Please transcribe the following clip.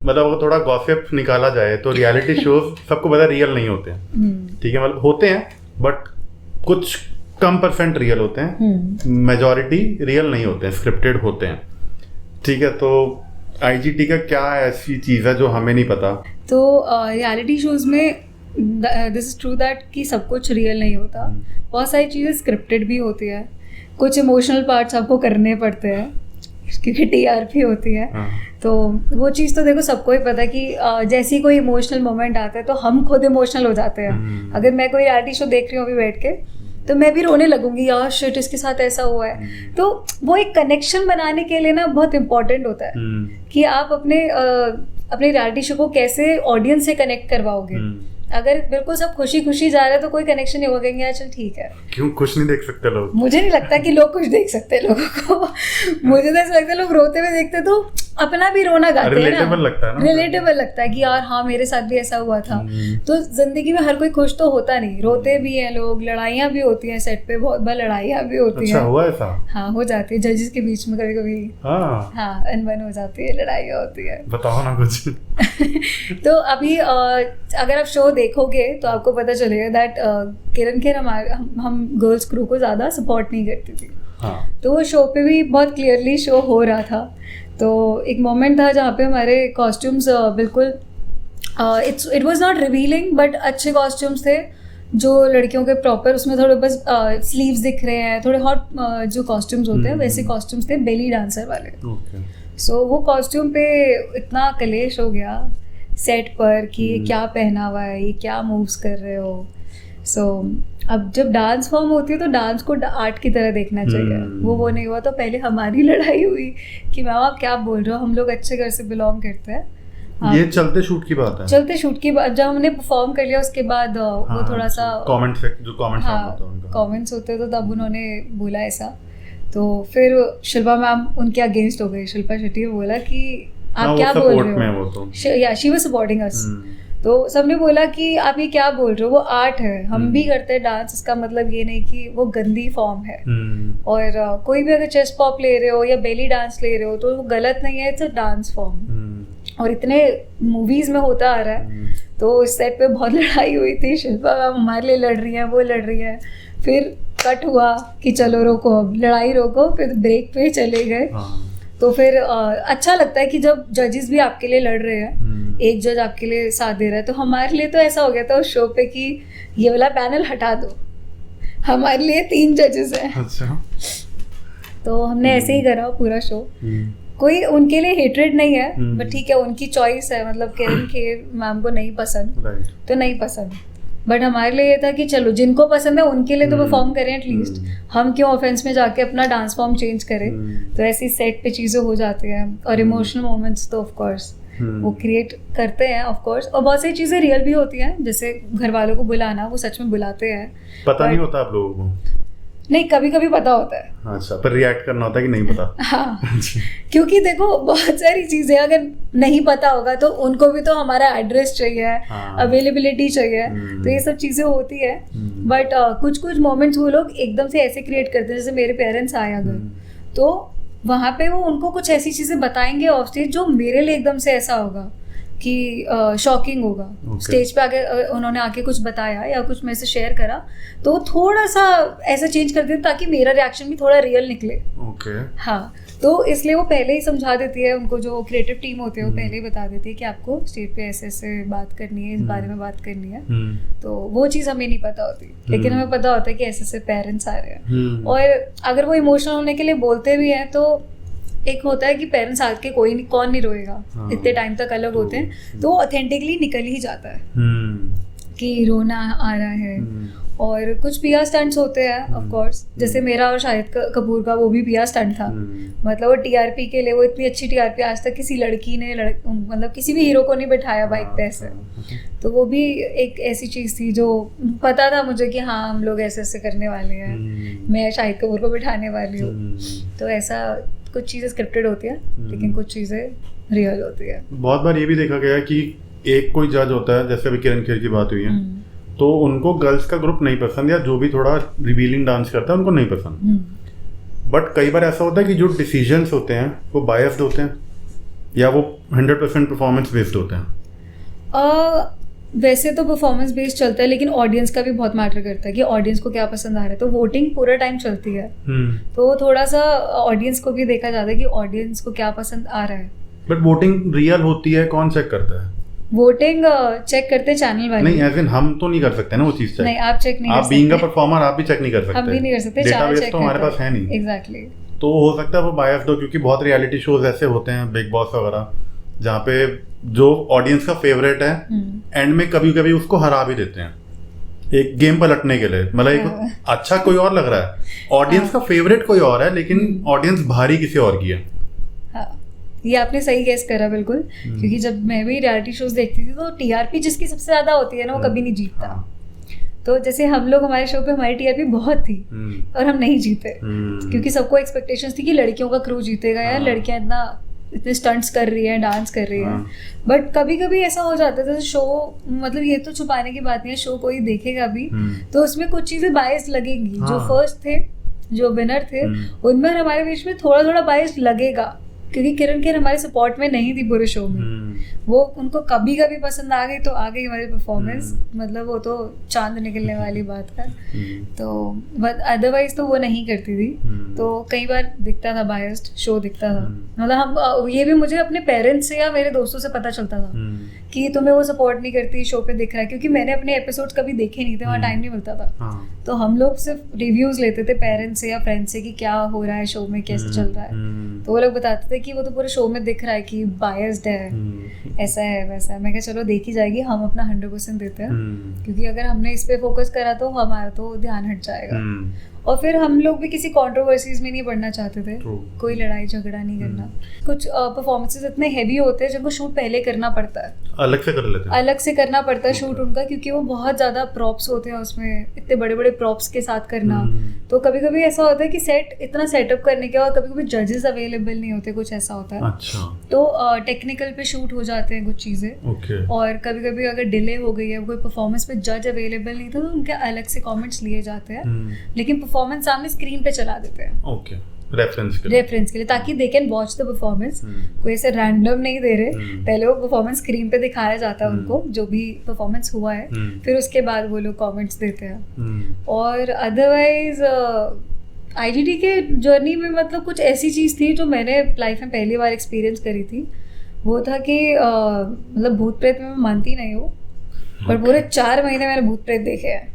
मतलब अगर थोड़ा गॉसिप निकाला जाए तो रियलिटी शोज सबको पता रियल नहीं होते हैं, ठीक है, मतलब होते हैं बट कुछ कम % रियल होते हैं, मेजॉरिटी रियल नहीं होते हैं, स्क्रिप्टेड होते हैं, ठीक है। तो आईजीटी का क्या ऐसी चीज़ है जो हमें नहीं पता? तो रियलिटी शोज में दिस इज ट्रू दैट कि सब कुछ रियल नहीं होता, बहुत सारी चीज़ें स्क्रिप्टेड भी होती है, कुछ इमोशनल पार्ट्स आपको करने पड़ते हैं क्योंकि टीआरपी होती है। तो वो चीज़ तो देखो सबको ही पता है कि जैसे ही कोई इमोशनल मोमेंट आता है तो हम खुद इमोशनल हो जाते हैं। अगर मैं कोई रियलिटी शो देख रही हूँ अभी बैठ के तो मैं भी रोने लगूंगी, यार शिट इसके साथ ऐसा हुआ है। तो वो एक कनेक्शन बनाने के लिए ना बहुत इम्पोर्टेंट होता है कि आप अपने रियलिटी शो को कैसे ऑडियंस से कनेक्ट करवाओगे। अगर बिल्कुल सब खुशी खुशी जा रहे हैं तो कोई कनेक्शन नहीं होगा, कहेंगे यार चल ठीक है। क्यों खुश नहीं देख सकते लोग? मुझे नहीं लगता कि लोग कुछ देख सकते लोगों को। मुझे तो ऐसा लगता है लोग रोते हुए देखते तो अपना भी रोना गाते हैं ना, रिलेटेबल लगता है ना, रिलेटेबल लगता है कि यार हाँ मेरे साथ भी ऐसा हुआ था। तो जिंदगी में हर कोई खुश तो होता नहीं, रोते भी हैं लोग, लड़ाइयाँ भी होती हैं सेट पे, बहुत बार लड़ाइयाँ भी होती हैं। अच्छा हुआ ऐसा? हाँ हो जाती है, जजेस के बीच में कभी कभी हाँ अनबन हो जाती है, लड़ाइयाँ होती है। बताओ ना कुछ। तो अभी अगर आप शो देखोगे तो आपको पता चलेगा दैट किरण खेर हम गर्ल्स क्रू को ज़्यादा सपोर्ट नहीं करती थी। तो वो शो पे भी बहुत क्लियरली शो हो रहा था। तो एक मोमेंट था जहाँ पे हमारे कॉस्ट्यूम्स बिल्कुल it was not revealing but अच्छे कॉस्ट्यूम्स थे जो लड़कियों के प्रॉपर, उसमें थोड़े बस स्लीव्स दिख रहे हैं, थोड़े हॉट जो कॉस्ट्यूम्स होते हैं वैसे कॉस्ट्यूम्स थे बेली डांसर वाले। सो वो कॉस्ट्यूम पे इतना कलेश हो गया सेट पर कि ये क्या पहना हुआ है, ये क्या मूव्स कर रहे हो। सो अब जब डांस फॉर्म होती है तो डांस को आर्ट की तरह देखना चाहिए। वो नहीं हुआ तो पहले हमारी लड़ाई हुई कि मैम आप क्या बोल रहे हो, हम लोग अच्छे घर से बिलोंग करते हैं। ये चलते शूट की बात है? चलते शूट की बात, जब हमने परफॉर्म कर लिया उसके बाद वो थोड़ा सा कमेंट्स होते तो तब उन्होंने बोला ऐसा। तो फिर शिल्पा मैम उनके अगेंस्ट हो गई, शिल्पा शेट्टी ने बोला कि आप क्या बोल रहे हो, या शी वाज सपोर्टिंग अस। तो सबने बोला कि आप ये क्या बोल रहे हो, वो आर्ट है, हम भी करते हैं डांस, इसका मतलब ये नहीं कि वो गंदी फॉर्म है। और कोई भी अगर चेस्ट पॉप ले रहे हो या बेली डांस ले रहे हो तो वो गलत नहीं है, इट्स अ डांस फॉर्म। और इतने मूवीज में होता आ रहा है। तो इस सेट पे बहुत लड़ाई हुई थी, शिल्पा मैम हमारे लिए लड़ रही है, वो लड़ रही है। फिर कट हुआ कि चलो रोको, अब लड़ाई रोको, फिर ब्रेक पे चले गए। तो फिर अच्छा लगता है कि जब जजेस भी आपके लिए लड़ रहे हैं, एक जज आपके लिए साथ दे रहा है। तो हमारे लिए तो ऐसा हो गया था उस शो पे कि ये वाला पैनल हटा दो, हमारे लिए 3 जजेस हैं। अच्छा। तो हमने ऐसे ही करा पूरा शो। कोई उनके लिए हेट्रेड नहीं है, बट ठीक है उनकी चॉइस है, मतलब किरण खेर मैम को नहीं पसंद तो नहीं पसंद, बट हमारे लिए ये था कि चलो जिनको पसंद है उनके लिए तो परफॉर्म करें एटलीस्ट, हम क्यों ऑफेंस में जाके अपना डांस फॉर्म चेंज करें। तो ऐसी सेट पे चीज़ें हो जाती हैं और इमोशनल मोमेंट्स तो ऑफ कोर्स वो क्रिएट करते हैं ऑफ कोर्स। और बहुत सारी चीज़ें रियल भी होती हैं, जैसे घर वालों को बुलाना, वो सच में बुलाते हैं। पता नहीं होता आप लोगों को? नहीं, कभी कभी पता होता है। अच्छा, पर रिएक्ट करना होता है कि नहीं पता? हाँ, क्योंकि देखो बहुत सारी चीजें अगर नहीं पता होगा तो उनको भी तो हमारा एड्रेस चाहिए, अवेलेबिलिटी चाहिए, तो ये सब चीजें होती है। बट कुछ कुछ मोमेंट्स वो लोग एकदम से ऐसे क्रिएट करते हैं, जैसे मेरे पेरेंट्स आए अगर तो वहाँ पे वो उनको कुछ ऐसी चीजें बताएंगे ऑफ स्टेज जो मेरे लिए एकदम से ऐसा होगा कि शॉकिंग होगा। स्टेज पे आगे उन्होंने आके कुछ बताया या कुछ मेरे से शेयर करा तो थोड़ा सा ऐसा चेंज कर देते ताकि मेरा रिएक्शन भी थोड़ा रियल निकले। हाँ, तो इसलिए वो पहले ही समझा देती है, उनको जो क्रिएटिव टीम होती है वो पहले ही बता देती है कि आपको स्टेज पे ऐसे ऐसे बात करनी है, इस बारे में बात करनी है। तो वो चीज़ हमें नहीं पता होती, लेकिन हमें पता होता है कि ऐसे ऐसे पेरेंट्स आ रहे हैं। और अगर वो इमोशनल होने के लिए बोलते भी हैं तो एक होता है कि पेरेंट्स आके कौन नहीं रोएगा, इतने टाइम तक अलग होते हैं तो ऑथेंटिकली निकल ही जाता है कि रोना आ रहा है। और कुछ पिया स्टंट्स होते हैं ऑफ कोर्स, जैसे मेरा और शाहिद कपूर का वो भी पिया स्टंट था। मतलब वो टीआरपी के लिए, वो इतनी अच्छी टीआरपी आज तक किसी लड़की ने मतलब किसी भी हीरो को नहीं बैठाया बाइक पे ऐसे। तो वो भी एक ऐसी चीज़ थी जो पता था मुझे कि हाँ हम लोग ऐसे ऐसे करने वाले हैं, मैं शाहिद कपूर को बैठाने वाली हूँ। तो ऐसा कुछ चीज़ें स्क्रिप्टेड होती है लेकिन कुछ चीज़ें रियल होती है। बहुत बार ये भी देखा गया कि एक कोई जज होता है, जैसे अभी किरण खेर की बात हुई है, तो उनको गर्ल्स का ग्रुप नहीं पसंद या जो भी थोड़ा रिवीलिंग डांस करता है उनको नहीं पसंद। बट कई बार ऐसा होता है कि जो डिसीजंस होते हैं वो बायस्ड होते हैं। या वो 100% परफॉर्मेंस बेस्ड होते हैं? वैसे तो परफॉर्मेंस बेस्ड चलता है, लेकिन ऑडियंस का भी बहुत मैटर करता है कि ऑडियंस को क्या पसंद आ रहा है, तो वोटिंग पूरा टाइम चलती है। तो थोड़ा सा ऑडियंस को भी देखा जाता है कि ऑडियंस को क्या पसंद आ रहा है। बट वोटिंग रियल होती है, कौन चेक करता है? वोटिंग चेक करते हैं चैनल वाले। नहीं, एज इन हम तो नहीं कर सकते ना वो चीज चेक। नहीं, आप चेक नहीं कर सकते। आप बीइंग अ परफॉर्मर आप भी चेक नहीं कर सकते। हम भी नहीं कर सकते, डेटाबेस तो हमारे पास है नहीं। एग्जैक्टली। तो हो सकता है वो बायस्ड हो, क्योंकि बहुत रियलिटी शोज ऐसे होते हैं, बिग बॉस वगैरह, जहाँ पे जो ऑडियंस का फेवरेट है एंड में कभी कभी उसको हरा भी देते हैं एक गेम पलटने के लिए। मतलब एक अच्छा कोई और लग रहा है, ऑडियंस का फेवरेट कोई और है, लेकिन ऑडियंस भारी किसी और की है। ये आपने सही गेस करा बिल्कुल, क्योंकि जब मैं भी रियलिटी शोज देखती थी तो टीआरपी जिसकी सबसे ज्यादा होती है ना, वो कभी नहीं जीतता। तो जैसे हम लोग, हमारे शो पे हमारी टीआरपी बहुत थी और हम नहीं जीते, क्योंकि सबको एक्सपेक्टेशंस थी कि लड़कियों का क्रू जीतेगा, यार लड़कियां इतने स्टंट्स कर रही हैं, डांस कर रही हैं। बट कभी कभी ऐसा हो जाता है, जैसे शो, मतलब ये तो छुपाने की बात नहीं है, शो कोई देखेगा भी तो उसमें कुछ चीजें बायस लगेंगी। जो फर्स्ट थे, जो विनर थे, उनमें हमारे बीच में थोड़ा थोड़ा बायस लगेगा, क्योंकि किरण खेर हमारे सपोर्ट में नहीं थी पूरे शो में। वो उनको कभी कभी पसंद आ गई तो आ गई हमारी परफॉर्मेंस, मतलब वो तो चांद निकलने वाली बात है। तो अदरवाइज तो वो नहीं करती थी। तो कई बार दिखता था बायस्ड शो, दिखता था। मतलब हम ये भी मुझे अपने पेरेंट्स से या मेरे दोस्तों से पता चलता था कि तुम्हें वो सपोर्ट नहीं करती, शो पे दिख रहा है, क्योंकि मैंने अपने एपिसोड्स कभी देखे नहीं थे, वहाँ टाइम नहीं मिलता था। तो हम लोग सिर्फ रिव्यूज लेते थे पेरेंट्स से या फ्रेंड्स से कि क्या हो रहा है शो में, कैसे चल रहा है। तो वो लोग बताते थे कि वो तो पूरे शो में दिख रहा है कि बायस्ड है, ऐसा है वैसा है। मैं कहा चलो देखी जाएगी, हम अपना 100% देते हैं, क्योंकि अगर हमने इस पे फोकस करा तो हमारा तो ध्यान हट जाएगा। और फिर हम लोग भी किसी कंट्रोवर्सीज में नहीं पढ़ना चाहते थे, कोई लड़ाई झगड़ा नहीं करना। कुछ परफॉर्मेंसेस इतने हैवी होते हैं जिनको शूट पहले करना पड़ता है, अलग से कर लेते हैं, अलग से करना पड़ता है शूट उनका, क्योंकि वो बहुत ज्यादा प्रॉप्स होते हैं उसमें, इतने बड़े बड़े प्रॉप्स के साथ करना। तो कभी कभी ऐसा होता है कि सेट इतना सेटअप करने के बाद कभी कभी जजेस अवेलेबल नहीं होते, कुछ ऐसा होता है। अच्छा। तो टेक्निकल पे शूट हो जाते हैं कुछ चीजें। और कभी कभी अगर डिले हो गई है, कोई परफॉर्मेंस पे जज अवेलेबल नहीं था, तो उनके अलग से कमेंट्स लिए जाते हैं, लेकिन परफॉर्मेंस सामने स्क्रीन पे चला देते हैं। ओके, रेफरेंस के लिए, ताकि they can watch the performance. कोई ऐसे रैंडम नहीं दे रहे, पहले वो परफॉर्मेंस स्क्रीन पे दिखाया जाता है उनको, जो भी परफॉर्मेंस हुआ है, फिर उसके बाद वो लोग कमेंट्स देते हैं। और अदरवाइज आईजीटी के जर्नी में मतलब कुछ ऐसी चीज़ थी जो मैंने लाइफ में पहली बार एक्सपीरियंस करी थी। वो था कि मतलब भूत प्रेत में मैं मानती नहीं हूँ, पर पूरे 4 महीने मैंने भूत प्रेत देखे हैं।